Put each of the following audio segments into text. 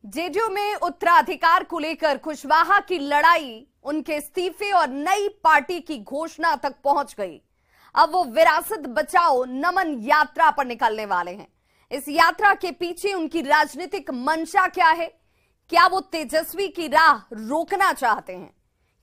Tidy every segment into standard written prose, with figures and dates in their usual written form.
JDU में उत्तराधिकार को लेकर कुशवाहा की लड़ाई उनके इस्तीफे और नई पार्टी की घोषणा तक पहुंच गई। अब वो विरासत बचाओ नमन यात्रा पर निकलने वाले हैं। इस यात्रा के पीछे उनकी राजनीतिक मंशा क्या है? क्या वो तेजस्वी की राह रोकना चाहते हैं?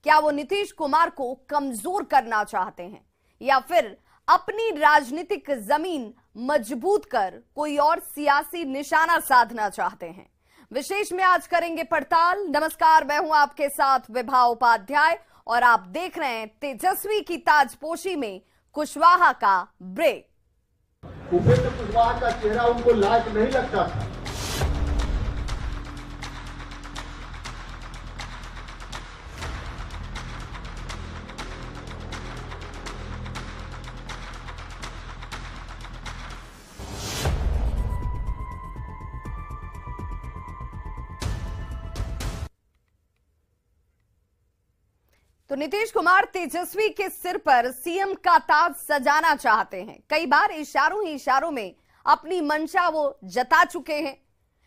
क्या वो नीतीश कुमार को कमजोर करना चाहते हैं, या फिर अपनी राजनीतिक जमीन मजबूत कर कोई और सियासी निशाना साधना चाहते हैं? विशेष में आज करेंगे पड़ताल। नमस्कार, मैं हूं आपके साथ विभा उपाध्याय और आप देख रहे हैं तेजस्वी की ताजपोशी में कुशवाहा का ब्रेक। उपेंद्र कुशवाहा का चेहरा उनको लायक नहीं लगता था। तो नीतीश कुमार तेजस्वी के सिर पर सीएम का ताज सजाना चाहते हैं। कई बार इशारों ही इशारों में अपनी मंशा वो जता चुके हैं।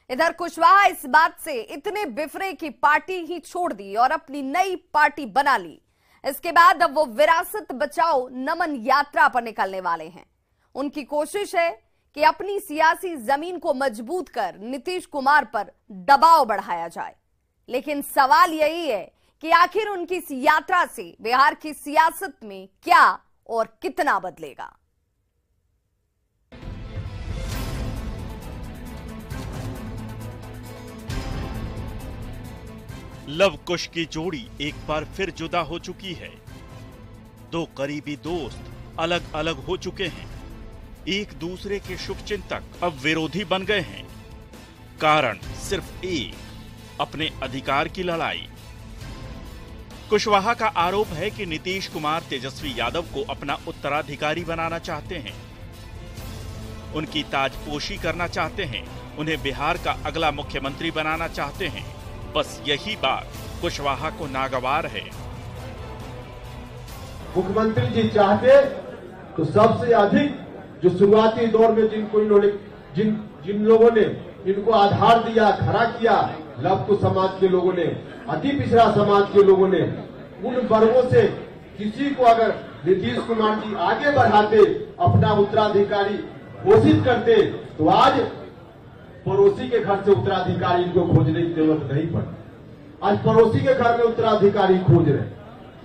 इधर कुशवाहा इस बात से इतने बिफरे कि पार्टी ही छोड़ दी और अपनी नई पार्टी बना ली। इसके बाद अब वो विरासत बचाओ नमन यात्रा पर निकलने वाले हैं। उनकी कोशिश है कि अपनी सियासी जमीन को मजबूत कर नीतीश कुमार पर दबाव बढ़ाया जाए। लेकिन सवाल यही है कि आखिर उनकी इस यात्रा से बिहार की सियासत में क्या और कितना बदलेगा। लव कुश की जोड़ी एक बार फिर जुदा हो चुकी है। दो करीबी दोस्त अलग अलग हो चुके हैं। एक दूसरे के शुभचिंतक अब विरोधी बन गए हैं। कारण सिर्फ एक, अपने अधिकार की लड़ाई। कुशवाहा का आरोप है कि नीतीश कुमार तेजस्वी यादव को अपना उत्तराधिकारी बनाना चाहते हैं, उनकी ताजपोशी करना चाहते हैं, उन्हें बिहार का अगला मुख्यमंत्री बनाना चाहते हैं। बस यही बात कुशवाहा को नागवार है। मुख्यमंत्री जी चाहते तो सबसे अधिक जो शुरुआती दौर में जिनको इन्होंने जिन लोगों ने इनको आधार दिया, खड़ा किया, लव समाज के लोगों ने, अति पिछड़ा समाज के लोगों ने, उन वर्गों से किसी को अगर नीतीश कुमार जी आगे बढ़ाते, अपना उत्तराधिकारी घोषित करते, तो आज पड़ोसी के घर से उत्तराधिकारी इनको खोजने की जरूरत नहीं पड़ती। आज पड़ोसी के घर में उत्तराधिकारी खोज रहे,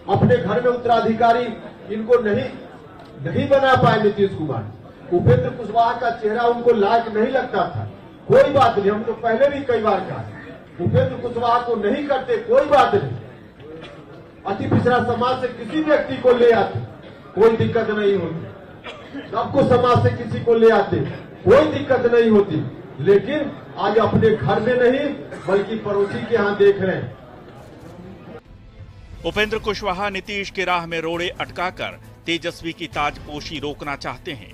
अपने घर में उत्तराधिकारी इनको नहीं बना पाए नीतीश कुमार। उपेंद्र कुशवाहा का चेहरा उनको लायक नहीं लगता था। कोई बात नहीं, हम तो पहले भी कई बार कहा, उपेंद्र कुशवाहा को नहीं करते कोई बात नहीं। अति पिछड़ा समाज से किसी व्यक्ति को ले आते, कोई दिक्कत नहीं होती। सबको समाज से किसी को ले आते, कोई दिक्कत नहीं होती। लेकिन आज अपने घर में नहीं बल्कि पड़ोसी के यहाँ देख रहे हैं। उपेंद्र कुशवाहा नीतीश के राह में रोड़े अटकाकर तेजस्वी की ताजपोशी रोकना चाहते हैं।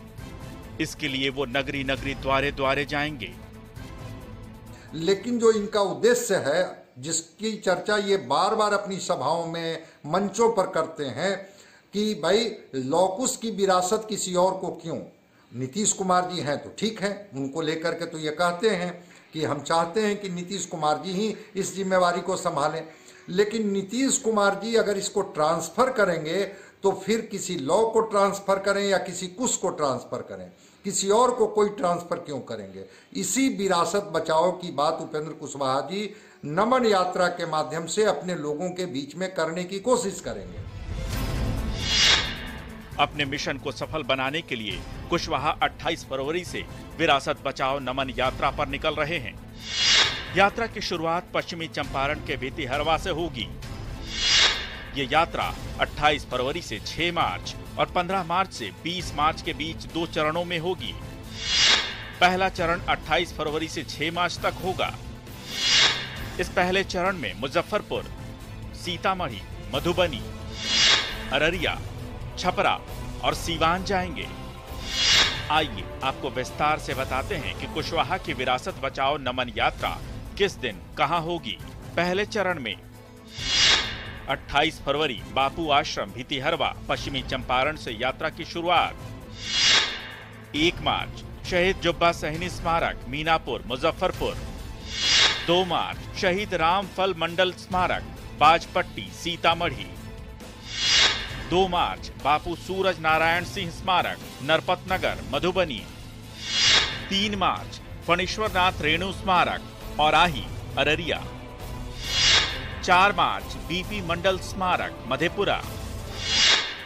इसके लिए वो नगरी नगरी द्वारे द्वारे जाएंगे। लेकिन जो इनका उद्देश्य है, जिसकी चर्चा ये बार बार अपनी सभाओं में, मंचों पर करते हैं कि भाई लौकुश की विरासत किसी और को क्यों। नीतीश कुमार जी हैं तो ठीक है, उनको लेकर के तो ये कहते हैं कि हम चाहते हैं कि नीतीश कुमार जी ही इस जिम्मेवारी को संभालें। लेकिन नीतीश कुमार जी अगर इसको ट्रांसफर करेंगे तो फिर किसी लॉ को ट्रांसफर करें या किसी कुश को ट्रांसफर करें, किसी और को कोई ट्रांसफर क्यों करेंगे। इसी विरासत बचाओ की बात उपेंद्र कुशवाहा जी नमन यात्रा के माध्यम से अपने लोगों के बीच में करने की कोशिश करेंगे। अपने मिशन को सफल बनाने के लिए कुशवाहा 28 फरवरी से विरासत बचाओ नमन यात्रा पर निकल रहे हैं। यात्रा की शुरुआत पश्चिमी चंपारण के भितिहरवा से होगी। ये यात्रा 28 फरवरी से 6 मार्च और 15 मार्च से 20 मार्च के बीच 2 चरणों में होगी। पहला चरण 28 फरवरी से 6 मार्च तक होगा। इस पहले चरण में मुजफ्फरपुर, सीतामढ़ी, मधुबनी, अररिया, छपरा और सीवान जाएंगे। आइए आपको विस्तार से बताते हैं कि कुशवाहा की विरासत बचाओ नमन यात्रा किस दिन कहां होगी। पहले चरण में 28 फरवरी बापू आश्रम भितिहरवा पश्चिमी चंपारण से यात्रा की शुरुआत। 1 मार्च शहीद जुब्बा सहनी स्मारक मीनापुर मुजफ्फरपुर। 2 मार्च शहीद रामफल मंडल स्मारक, बाजपट्टी, सीतामढ़ी। 2 मार्च बापू सूरज नारायण सिंह स्मारक, नरपतनगर, मधुबनी। 3 मार्च फणीश्वरनाथ रेणु स्मारक, औराही, अररिया। 4 मार्च बीपी मंडल स्मारक, मधेपुरा।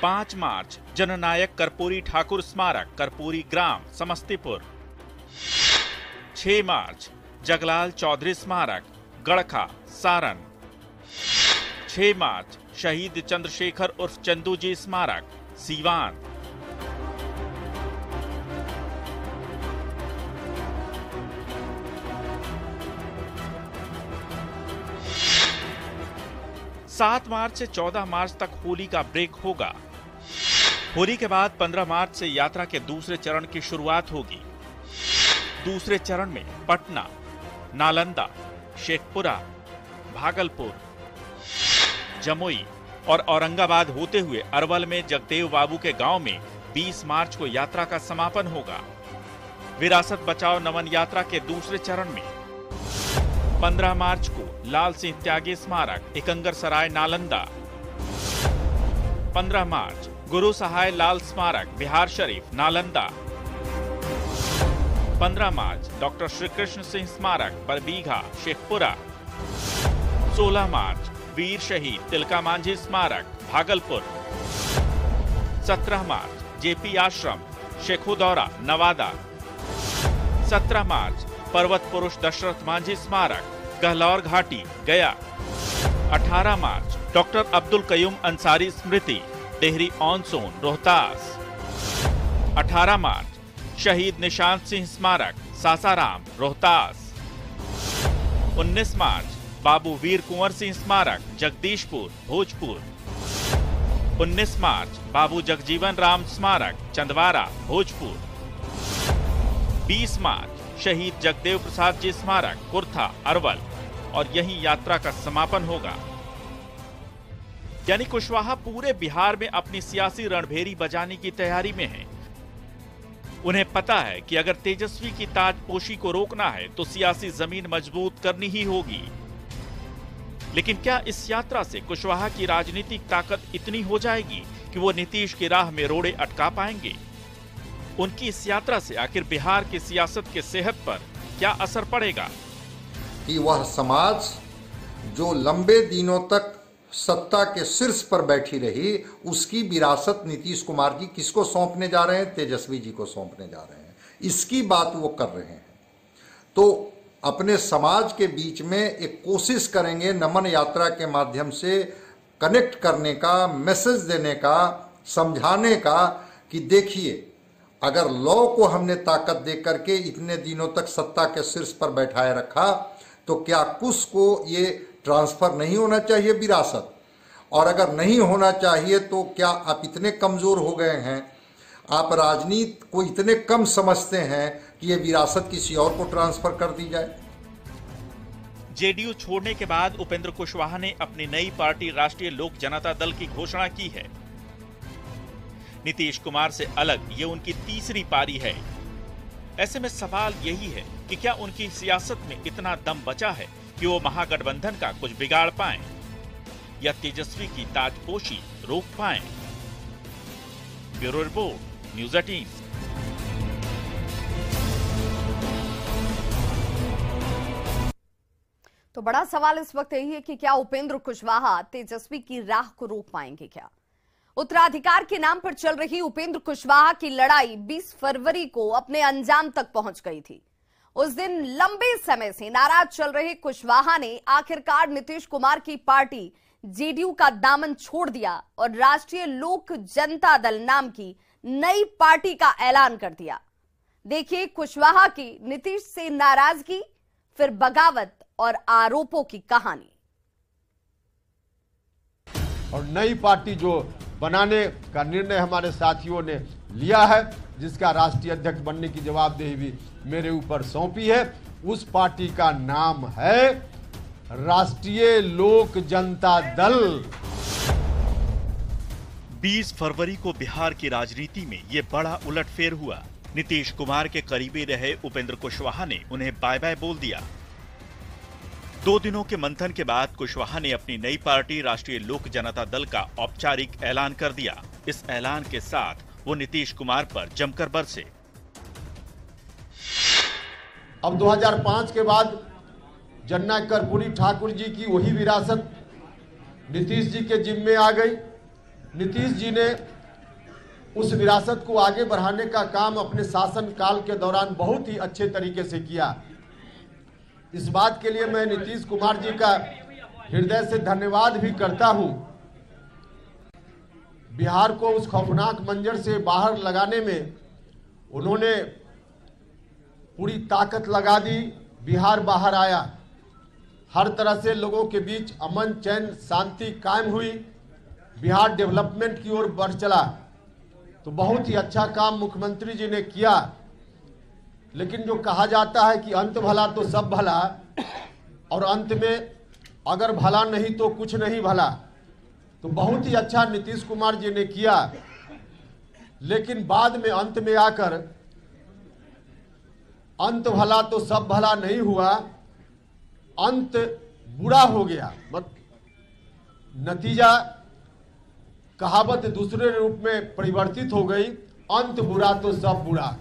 5 मार्च जननायक कर्पूरी ठाकुर स्मारक, कर्पूरी ग्राम, समस्तीपुर। 6 मार्च जगलाल चौधरी स्मारक, गड़खा, सारण। 6 मार्च शहीद चंद्रशेखर उर्फ चंदू जी स्मारक, सीवान। सात मार्च से 14 मार्च तक होली का ब्रेक होगा। होली के बाद 15 मार्च से यात्रा के दूसरे चरण की शुरुआत होगी। दूसरे चरण में पटना, नालंदा, शेखपुरा, भागलपुर, जमुई और औरंगाबाद होते हुए अरवल में जगदेव बाबू के गांव में 20 मार्च को यात्रा का समापन होगा। विरासत बचाओ नमन यात्रा के दूसरे चरण में 15 मार्च को लाल सिंह त्यागी स्मारक, एकंगरसराय, नालंदा। 15 मार्च गुरु सहाय लाल स्मारक, बिहार शरीफ, नालंदा। 15 मार्च डॉक्टर श्री कृष्ण सिंह स्मारक, बरबीघा, शेखपुरा। 16 मार्च वीर शहीद तिलका मांझी स्मारक, भागलपुर। 17 मार्च जेपी आश्रम, शेखुदौरा, नवादा। 17 मार्च पर्वत पुरुष दशरथ मांझी स्मारक, गहलौर घाटी, गया। 18 मार्च डॉक्टर अब्दुल कयूम अंसारी स्मृति, डेहरी ऑन सोन, रोहतास। 18 मार्च शहीद निशांत सिंह स्मारक, सासाराम, रोहतास। 19 मार्च बाबू वीर कुंवर सिंह स्मारक, जगदीशपुर, भोजपुर। 19 मार्च बाबू जगजीवन राम स्मारक, चंदवारा, भोजपुर। 20 मार्च शहीद जगदेव प्रसाद जी स्मारक, कुर्था, अरवल, और यहीं यात्रा का समापन होगा। यानी कुशवाहा पूरे बिहार में अपनी सियासी रणभेरी बजाने की तैयारी में है। उन्हें पता है कि अगर तेजस्वी की ताजपोशी को रोकना है तो सियासी जमीन मजबूत करनी ही होगी। लेकिन क्या इस यात्रा से कुशवाहा की राजनीतिक ताकत इतनी हो जाएगी कि वो नीतीश की राह में रोड़े अटका पाएंगे? उनकी इस यात्रा से आखिर बिहार की सियासत के सेहत पर क्या असर पड़ेगा? कि वह समाज जो लंबे दिनों तक सत्ता के शीर्ष पर बैठी रही, उसकी विरासत नीतीश कुमार जी किसको सौंपने जा रहे हैं? तेजस्वी जी को सौंपने जा रहे हैं। इसकी बात वो कर रहे हैं। तो अपने समाज के बीच में एक कोशिश करेंगे नमन यात्रा के माध्यम से कनेक्ट करने का, मैसेज देने का, समझाने का कि देखिए, अगर लॉ को हमने ताकत दे करके इतने दिनों तक सत्ता के शीर्ष पर बैठाए रखा, तो क्या कुछ को ये ट्रांसफर नहीं होना चाहिए विरासत? और अगर नहीं होना चाहिए तो क्या आप इतने कमजोर हो गए हैं, आप राजनीति को इतने कम समझते हैं कि ये विरासत किसी और को ट्रांसफर कर दी जाए? जेडीयू छोड़ने के बाद उपेंद्र कुशवाहा ने अपनी नई पार्टी राष्ट्रीय लोक जनता दल की घोषणा की है। नीतीश कुमार से अलग ये उनकी तीसरी पारी है। ऐसे में सवाल यही है कि क्या उनकी सियासत में इतना दम बचा है कि वो महागठबंधन का कुछ बिगाड़ पाएं या तेजस्वी की ताजपोशी रोक पाएं? Bureau report, news 18। तो बड़ा सवाल इस वक्त यही है कि क्या उपेंद्र कुशवाहा तेजस्वी की राह को रोक पाएंगे? क्या उत्तराधिकार के नाम पर चल रही उपेंद्र कुशवाहा की लड़ाई 20 फरवरी को अपने अंजाम तक पहुंच गई थी। उस दिन लंबे समय से नाराज चल रहे कुशवाहा ने आखिरकार नीतीश कुमार की पार्टी जेडीयू का दामन छोड़ दिया और राष्ट्रीय लोक जनता दल नाम की नई पार्टी का ऐलान कर दिया। देखिए कुशवाहा की नीतीश से नाराजगी, फिर बगावत और आरोपों की कहानी। और नई पार्टी जो बनाने का निर्णय हमारे साथियों ने लिया है, जिसका राष्ट्रीय अध्यक्ष बनने की जवाबदेही भी मेरे ऊपर सौंपी है, उस पार्टी का नाम है राष्ट्रीय लोक जनता दल। 20 फरवरी को बिहार की राजनीति में ये बड़ा उलटफेर हुआ। नीतीश कुमार के करीबी रहे उपेंद्र कुशवाहा ने उन्हें बाय बाय बोल दिया। 2 दिनों के मंथन के बाद कुशवाहा ने अपनी नई पार्टी राष्ट्रीय लोक जनता दल का औपचारिक ऐलान कर दिया। इस ऐलान के साथ वो नीतीश कुमार पर जमकर बरसे। अब 2005 के बाद जननायक कर्पूरी ठाकुर जी की वही विरासत नीतीश जी के जिम्मे आ गई। नीतीश जी ने उस विरासत को आगे बढ़ाने का काम अपने शासन काल के दौरान बहुत ही अच्छे तरीके से किया। इस बात के लिए मैं नीतीश कुमार जी का हृदय से धन्यवाद भी करता हूं। बिहार को उस खौफनाक मंजर से बाहर लगाने में उन्होंने पूरी ताकत लगा दी। बिहार बाहर आया, हर तरह से लोगों के बीच अमन चैन शांति कायम हुई, बिहार डेवलपमेंट की ओर बढ़ चला। तो बहुत ही अच्छा काम मुख्यमंत्री जी ने किया। लेकिन जो कहा जाता है कि अंत भला तो सब भला, और अंत में अगर भला नहीं तो कुछ नहीं भला, तो बहुत ही अच्छा नीतीश कुमार जी ने किया। लेकिन बाद में अंत में आकर अंत भला तो सब भला नहीं हुआ, अंत बुरा हो गया। नतीजा कहावत दूसरे रूप में परिवर्तित हो गई, अंत बुरा तो सब बुरा।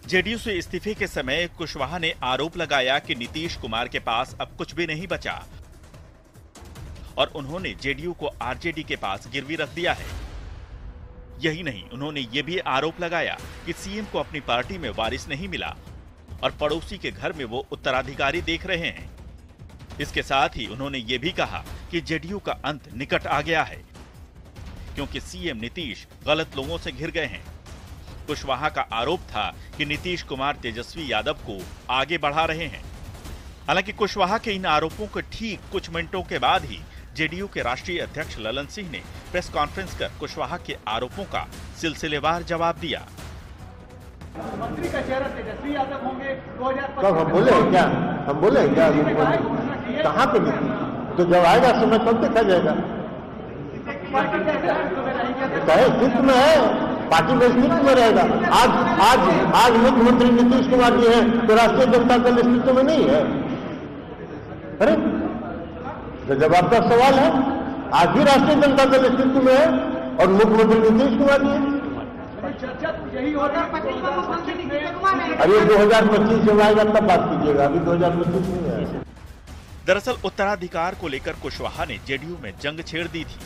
जेडीयू से इस्तीफे के समय कुशवाहा ने आरोप लगाया कि नीतीश कुमार के पास अब कुछ भी नहीं बचा और उन्होंने जेडीयू को आरजेडी के पास गिरवी रख दिया है। यही नहीं, उन्होंने ये भी आरोप लगाया कि सीएम को अपनी पार्टी में वारिस नहीं मिला और पड़ोसी के घर में वो उत्तराधिकारी देख रहे हैं। इसके साथ ही उन्होंने ये भी कहा कि जेडीयू का अंत निकट आ गया है क्योंकि सीएम नीतीश गलत लोगों से घिर गए हैं। कुशवाहा का आरोप था कि नीतीश कुमार तेजस्वी यादव को आगे बढ़ा रहे हैं। हालांकि कुशवाहा के इन आरोपों के ठीक कुछ मिनटों के बाद ही जेडीयू के राष्ट्रीय अध्यक्ष ललन सिंह ने प्रेस कॉन्फ्रेंस कर कुशवाहा के आरोपों का सिलसिलेवार जवाब दिया। मंत्री का चेहरा तेजस्वी यादव होंगे 2025। कब हम बोले क्या? हम बोले क्या? कहाँ पे तो जब आएगा समय तब देखा जाएगा। हित में है, पार्टी में अस्तित्व में रहेगा। आज मुख्यमंत्री नीतीश कुमार जी हैं तो राष्ट्रीय जनता दल अस्तित्व में नहीं है। अरे तो जवाब का सवाल है। आज भी राष्ट्रीय जनता दल अस्तित्व में है और मुख्यमंत्री नीतीश कुमार जी हैं। चर्चा तो यही होगा। अरे 2025 जब आएगा तब बात कीजिएगा, अभी 2025 नहीं है। दरअसल उत्तराधिकार को लेकर कुशवाहा ने जेडीयू में जंग छेड़ दी थी।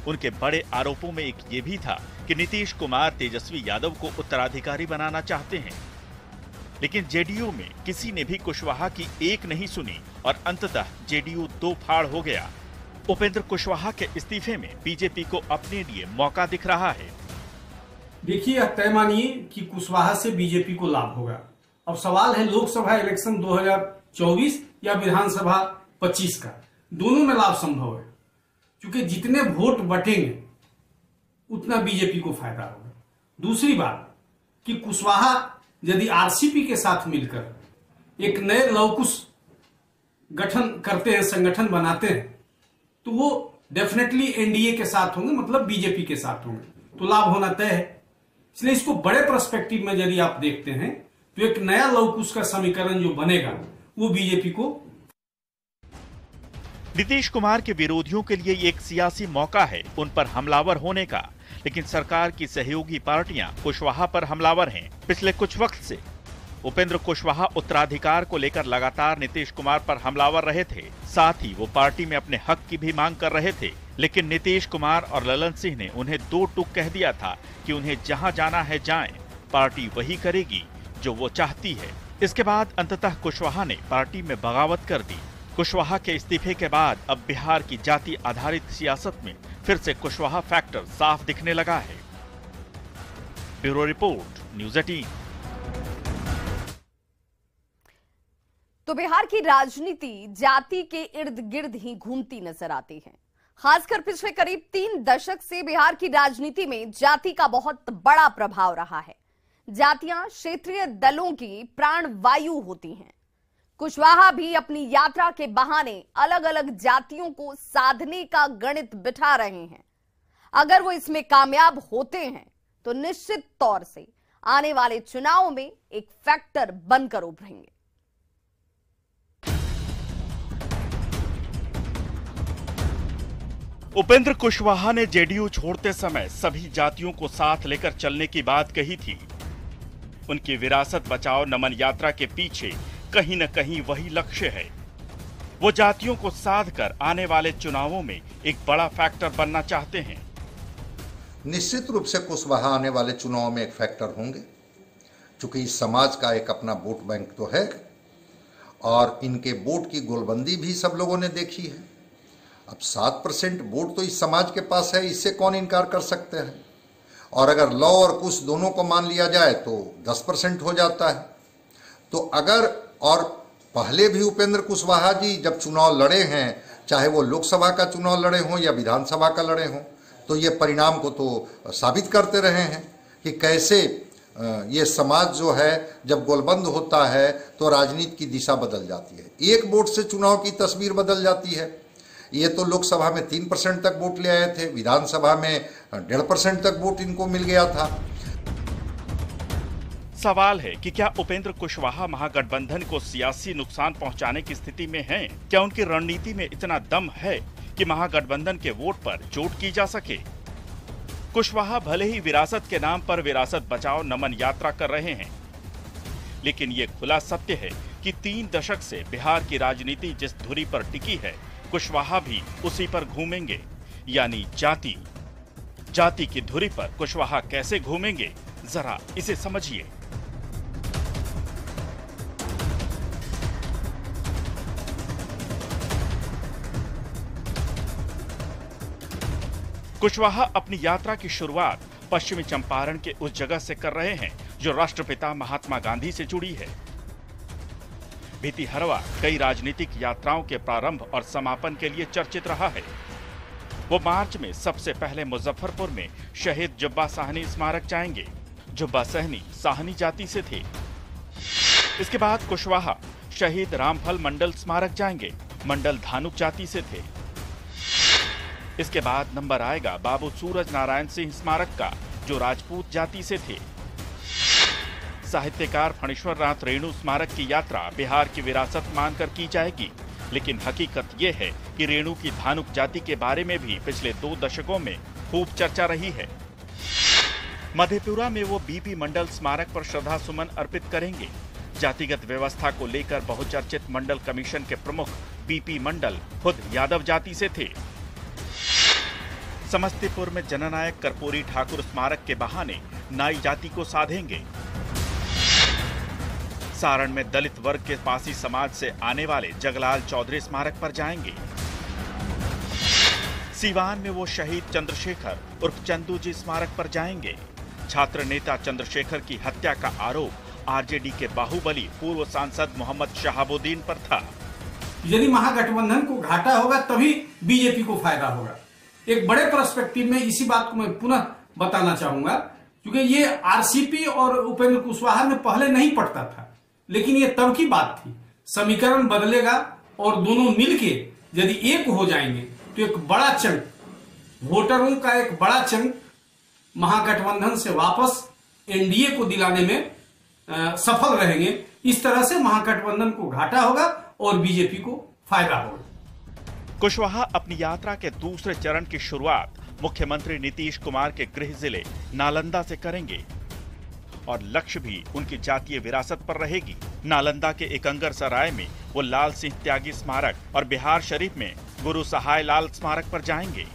उनके बड़े आरोपों में एक ये भी था कि नीतीश कुमार तेजस्वी यादव को उत्तराधिकारी बनाना चाहते हैं। लेकिन जेडीयू में किसी ने भी कुशवाहा की एक नहीं सुनी और अंततः जेडीयू दो फाड़ हो गया। उपेंद्र कुशवाहा के इस्तीफे में बीजेपी को अपने लिए मौका दिख रहा है। देखिए, तय मानिए कि कुशवाहा से बीजेपी को लाभ होगा। अब सवाल है लोकसभा इलेक्शन 2024 या विधानसभा 25 का, दोनों में लाभ संभव है क्योंकि जितने वोट बटेंगे उतना बीजेपी को फायदा होगा। दूसरी बात कि कुशवाहा यदि आरसीपी के साथ मिलकर एक नए लौकुश गठन करते हैं, संगठन बनाते हैं, तो वो डेफिनेटली एनडीए के साथ होंगे, मतलब बीजेपी के साथ होंगे, तो लाभ होना तय है। इसलिए इसको बड़े पर्सपेक्टिव में यदि आप देखते हैं तो एक नया लौकुश का समीकरण जो बनेगा वो बीजेपी को। नीतीश कुमार के विरोधियों के लिए एक सियासी मौका है उन पर हमलावर होने का, लेकिन सरकार की सहयोगी पार्टियां कुशवाहा पर हमलावर हैं। पिछले कुछ वक्त से उपेंद्र कुशवाहा उत्तराधिकार को लेकर लगातार नीतीश कुमार पर हमलावर रहे थे। साथ ही वो पार्टी में अपने हक की भी मांग कर रहे थे, लेकिन नीतीश कुमार और ललन सिंह ने उन्हें दो टूक कह दिया था कि उन्हें जहां जाना है जाएं, पार्टी वही करेगी जो वो चाहती है। इसके बाद अंततः कुशवाहा ने पार्टी में बगावत कर दी। कुशवाहा के इस्तीफे के बाद अब बिहार की जाति आधारित सियासत में फिर से कुशवाहा फैक्टर साफ दिखने लगा है। Bureau report, news 18। तो बिहार की राजनीति जाति के इर्द गिर्द ही घूमती नजर आती है। खासकर पिछले करीब 3 दशक से बिहार की राजनीति में जाति का बहुत बड़ा प्रभाव रहा है। जातियां क्षेत्रीय दलों की प्राण वायु होती हैं। कुशवाहा भी अपनी यात्रा के बहाने अलग अलग जातियों को साधने का गणित बिठा रहे हैं। अगर वो इसमें कामयाब होते हैं तो निश्चित तौर से आने वाले चुनाव में एक फैक्टर बनकर उभरेंगे। उपेंद्र कुशवाहा ने जेडीयू छोड़ते समय सभी जातियों को साथ लेकर चलने की बात कही थी। उनकी विरासत बचाओ नमन यात्रा के पीछे कहीं न कहीं वही लक्ष्य है। वो जातियों को साध कर आने वाले चुनावों में एक बड़ा फैक्टर बनना चाहते हैं। निश्चित रूप से कुशवाहा आने वाले चुनाव में एक फैक्टर होंगे, क्योंकि इस समाज का एक अपना वोट बैंक तो है और इनके वोट की गोलबंदी भी सब लोगों ने देखी है। अब 7% वोट तो इस समाज के पास है, इससे कौन इनकार कर सकते हैं। और अगर लॉ और कुश दोनों को मान लिया जाए तो 10% हो जाता है। तो अगर, और पहले भी उपेंद्र कुशवाहा जी जब चुनाव लड़े हैं, चाहे वो लोकसभा का चुनाव लड़े हों या विधानसभा का लड़े हों, तो ये परिणाम को तो साबित करते रहे हैं कि कैसे ये समाज जो है जब गोलबंद होता है तो राजनीति की दिशा बदल जाती है। एक वोट से चुनाव की तस्वीर बदल जाती है। ये तो लोकसभा में 3% तक वोट ले आए थे, विधानसभा में 1.5% तक वोट इनको मिल गया था। सवाल है कि क्या उपेंद्र कुशवाहा महागठबंधन को सियासी नुकसान पहुंचाने की स्थिति में हैं? क्या उनकी रणनीति में इतना दम है कि महागठबंधन के वोट पर चोट की जा सके? कुशवाहा भले ही विरासत के नाम पर विरासत बचाओ नमन यात्रा कर रहे हैं, लेकिन ये खुला सत्य है कि 3 दशक से बिहार की राजनीति जिस धुरी पर टिकी है, कुशवाहा भी उसी पर घूमेंगे। यानी जाति की धुरी पर कुशवाहा कैसे घूमेंगे, जरा इसे समझिए। कुशवाहा अपनी यात्रा की शुरुआत पश्चिमी चंपारण के उस जगह से कर रहे हैं जो राष्ट्रपिता महात्मा गांधी से जुड़ी है। भितिहरवा कई राजनीतिक यात्राओं के प्रारंभ और समापन के लिए चर्चित रहा है। वो मार्च में सबसे पहले मुजफ्फरपुर में शहीद जुब्बा साहनी स्मारक जाएंगे। जुब्बा साहनी साहनी जाति से थे। इसके बाद कुशवाहा शहीद रामफल मंडल स्मारक जाएंगे। मंडल धानुक जाति से थे। इसके बाद नंबर आएगा बाबू सूरज नारायण सिंह स्मारक का, जो राजपूत जाति से थे। साहित्यकार फणीश्वर नाथ रेणु स्मारक की यात्रा बिहार की विरासत मानकर की जाएगी, लेकिन हकीकत यह है कि रेणु की धानुक जाति के बारे में भी पिछले 2 दशकों में खूब चर्चा रही है। मधेपुरा में वो बीपी मंडल स्मारक पर श्रद्धा सुमन अर्पित करेंगे। जातिगत व्यवस्था को लेकर बहुचर्चित मंडल कमीशन के प्रमुख बीपी मंडल खुद यादव जाति से थे। समस्तीपुर में जननायक कर्पूरी ठाकुर स्मारक के बहाने नाई जाति को साधेंगे। सारण में दलित वर्ग के पासी समाज से आने वाले जगलाल चौधरी स्मारक पर जाएंगे। सीवान में वो शहीद चंद्रशेखर उर्फ चंदू जी स्मारक पर जाएंगे। छात्र नेता चंद्रशेखर की हत्या का आरोप आरजेडी के बाहुबली पूर्व सांसद मोहम्मद शहाबुद्दीन पर था। यदि महागठबंधन को घाटा होगा तभी बीजेपी को फायदा होगा। एक बड़े पर्सपेक्टिव में इसी बात को मैं पुनः बताना चाहूंगा, क्योंकि ये आरसीपी और उपेंद्र कुशवाहा में पहले नहीं पड़ता था, लेकिन ये तब की बात थी। समीकरण बदलेगा और दोनों मिलके यदि एक हो जाएंगे तो एक बड़ा चंक वोटरों का, एक बड़ा चंक महागठबंधन से वापस एनडीए को दिलाने में सफल रहेंगे। इस तरह से महागठबंधन को घाटा होगा और बीजेपी को फायदा होगा। कुशवाहा अपनी यात्रा के दूसरे चरण की शुरुआत मुख्यमंत्री नीतीश कुमार के गृह जिले नालंदा से करेंगे और लक्ष्य भी उनकी जातीय विरासत पर रहेगी। नालंदा के एकंगर सराय में वो लाल सिंह त्यागी स्मारक और बिहार शरीफ में गुरु सहाय लाल स्मारक पर जाएंगे।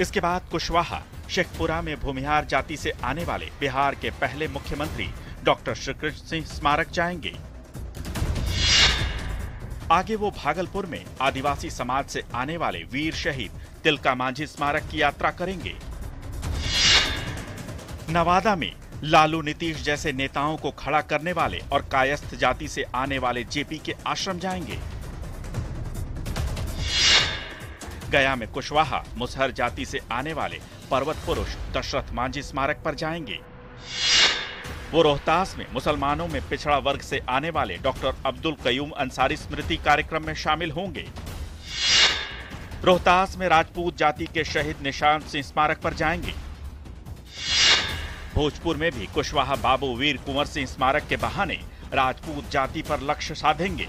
इसके बाद कुशवाहा शेखपुरा में भूमिहार जाति से आने वाले बिहार के पहले मुख्यमंत्री डॉक्टर श्रीकृष्ण सिंह स्मारक जाएंगे। आगे वो भागलपुर में आदिवासी समाज से आने वाले वीर शहीद तिलका मांझी स्मारक की यात्रा करेंगे। नवादा में लालू नीतीश जैसे नेताओं को खड़ा करने वाले और कायस्थ जाति से आने वाले जेपी के आश्रम जाएंगे। गया में कुशवाहा मुसहर जाति से आने वाले पर्वत पुरुष दशरथ मांझी स्मारक पर जाएंगे। वो रोहतास में मुसलमानों में पिछड़ा वर्ग से आने वाले डॉक्टर अब्दुल कयूम अंसारी स्मृति कार्यक्रम में शामिल होंगे। रोहतास में राजपूत जाति के शहीद निशांत सिंह स्मारक पर जाएंगे। भोजपुर में भी कुशवाहा बाबू वीर कुंवर सिंह स्मारक के बहाने राजपूत जाति पर लक्ष्य साधेंगे।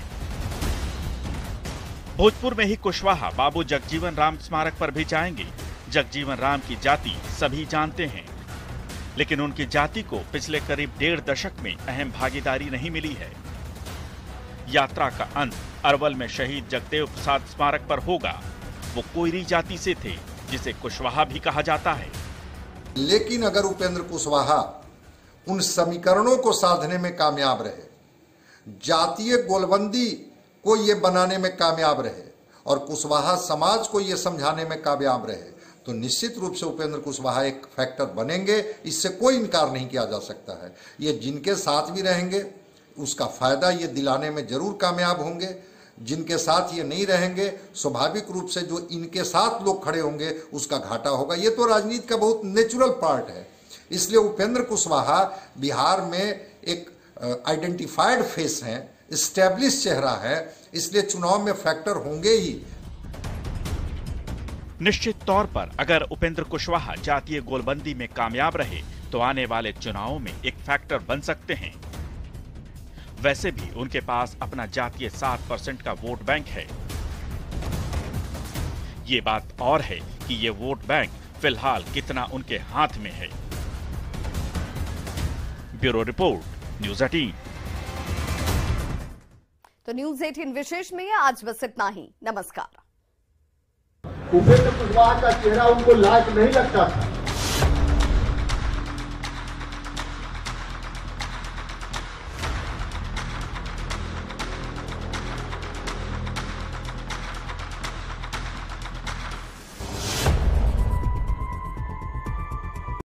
भोजपुर में ही कुशवाहा बाबू जगजीवन राम स्मारक पर भी जाएंगे। जगजीवन राम की जाति सभी जानते हैं, लेकिन उनकी जाति को पिछले करीब 1.5 दशक में अहम भागीदारी नहीं मिली है। यात्रा का अंत अरवल में शहीद जगदेव प्रसाद स्मारक पर होगा। वो कोयरी जाति से थे, जिसे कुशवाहा भी कहा जाता है। लेकिन अगर उपेंद्र कुशवाहा उन समीकरणों को साधने में कामयाब रहे, जातीय गोलबंदी को ये बनाने में कामयाब रहे और कुशवाहा समाज को ये समझाने में कामयाब रहे, तो निश्चित रूप से उपेंद्र कुशवाहा एक फैक्टर बनेंगे। इससे कोई इनकार नहीं किया जा सकता है। ये जिनके साथ भी रहेंगे उसका फायदा ये दिलाने में जरूर कामयाब होंगे। जिनके साथ ये नहीं रहेंगे, स्वाभाविक रूप से जो इनके साथ लोग खड़े होंगे उसका घाटा होगा। ये तो राजनीति का बहुत नेचुरल पार्ट है। इसलिए उपेंद्र कुशवाहा बिहार में एक आइडेंटिफाइड फेस हैं, एस्टैब्लिश चेहरा है, इसलिए चुनाव में फैक्टर होंगे ही। निश्चित तौर पर अगर उपेंद्र कुशवाहा जातीय गोलबंदी में कामयाब रहे तो आने वाले चुनावों में एक फैक्टर बन सकते हैं। वैसे भी उनके पास अपना जातीय 7% का वोट बैंक है। ये बात और है कि ये वोट बैंक फिलहाल कितना उनके हाथ में है। Bureau report, news 18। तो न्यूज़ 18 विशेष में आज बस इतना ही। नमस्कार। उपेंद्र कुशवाहा का चेहरा उनको लायक नहीं लगता था।